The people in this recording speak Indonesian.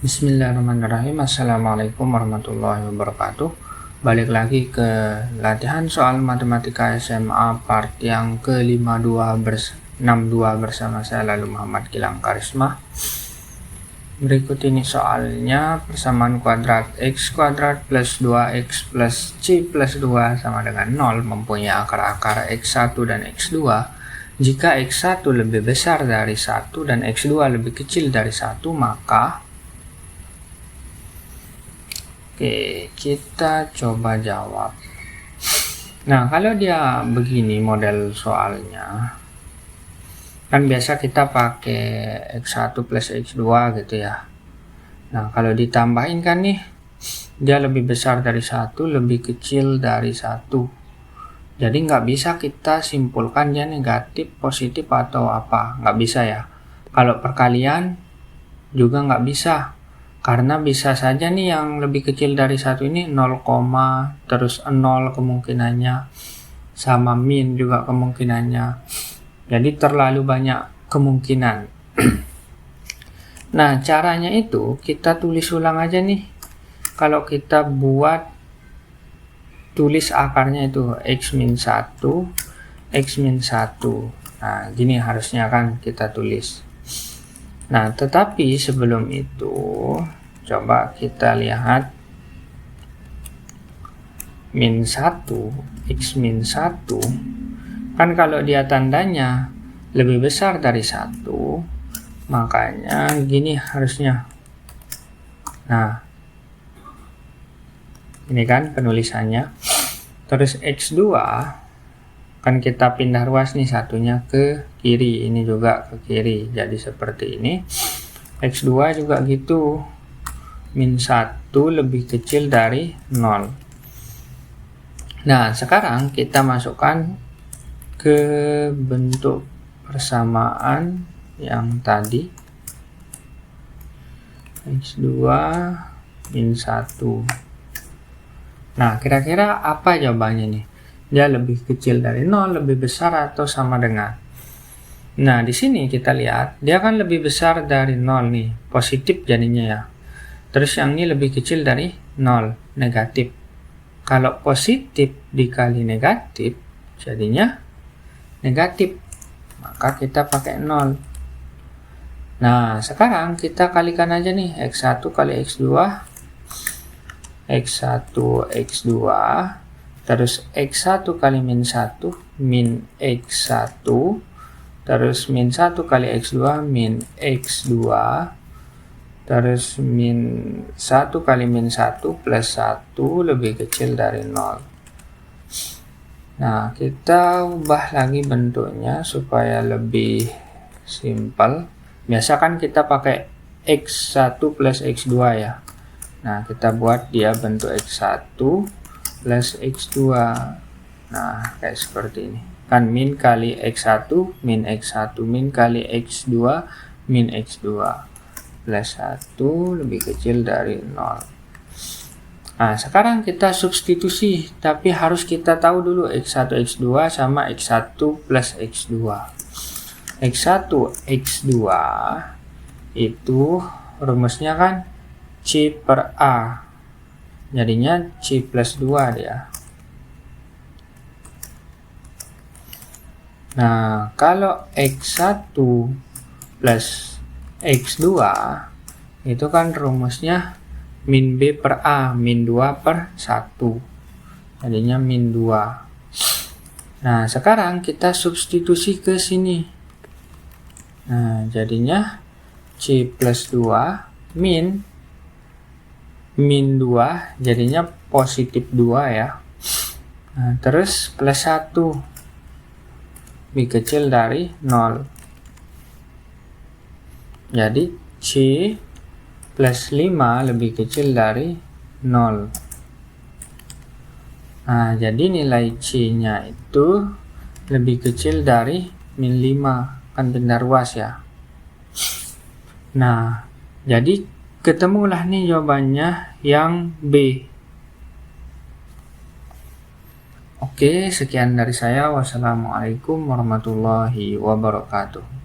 Bismillahirrahmanirrahim. Assalamualaikum warahmatullahi wabarakatuh. Balik lagi ke latihan soal matematika SMA part yang ke-62 bersama saya Lalu Muhammad Gilang Karisma. Berikut ini soalnya: persamaan kuadrat x kuadrat plus 2x plus c plus 2 sama dengan 0 mempunyai akar-akar x1 dan x2 jika x1 lebih besar dari 1 dan x2 lebih kecil dari 1, maka Oke, kita coba jawab. Nah, kalau dia begini model soalnya, kan biasa kita pakai x1 plus x2 gitu ya. Nah, kalau ditambahin kan nih, dia lebih besar dari 1, lebih kecil dari 1. Jadi nggak bisa kita simpulkan dia negatif, positif, atau apa. Nggak bisa ya. Kalau perkalian juga nggak bisa. Karena bisa saja nih yang lebih kecil dari 1 ini 0, terus 0 kemungkinannya, sama min juga kemungkinannya. Jadi terlalu banyak kemungkinan. Nah, caranya itu kita tulis ulang aja nih. Kalau kita buat tulis akarnya itu x min 1, x min 1. Nah, gini harusnya kan kita tulis. Nah, tetapi sebelum itu coba kita lihat min 1, x min 1 kan kalau dia tandanya lebih besar dari 1, makanya gini harusnya. Nah, ini kan penulisannya. Terus x2 kan kita pindah ruas nih, satunya ke kiri, ini juga ke kiri, jadi seperti ini. x2 juga gitu, min 1 lebih kecil dari 0. Nah, sekarang kita masukkan ke bentuk persamaan yang tadi, x2 min 1. Nah, kira-kira apa jawabannya nih? Dia lebih kecil dari 0, lebih besar, atau sama dengan? Nah, di sini kita lihat dia kan lebih besar dari 0 nih, positif jadinya ya. Terus yang ini lebih kecil dari 0, negatif. Kalau positif dikali negatif jadinya negatif, maka kita pakai 0. Nah, sekarang kita kalikan aja nih, x1 kali x2, x1 x2, terus x1 kali min 1, min x1, terus min 1 kali x2, min x2, terus min 1 kali min 1 plus 1 lebih kecil dari 0. Nah, kita ubah lagi bentuknya supaya lebih simpel. Biasa kan kita pakai x1 plus x2 ya. Nah, kita buat dia bentuk x1 plus x2. Nah, kayak seperti ini. Kan min kali x1, min x1, min kali x2, min x2. Plus 1 lebih kecil dari 0. Nah, sekarang kita substitusi. Tapi harus kita tahu dulu x1, x2 sama x1 plus x2. x1, x2 itu rumusnya kan C per A, jadinya C plus 2 dia. Nah, kalau x1 plus x2 itu kan rumusnya min B per A, min 2 per 1, jadinya min 2. Nah, sekarang kita substitusi ke sini. Nah, jadinya C plus 2 min 2 jadinya positif 2 ya. Nah, terus plus 1 lebih kecil dari 0. Jadi C plus 5 lebih kecil dari 0. Nah, jadi nilai C-nya itu lebih kecil dari min 5. Kan pindah ruas ya. Nah, jadi ketemulah nih jawabannya yang B. Oke, sekian dari saya. Wassalamualaikum warahmatullahi wabarakatuh.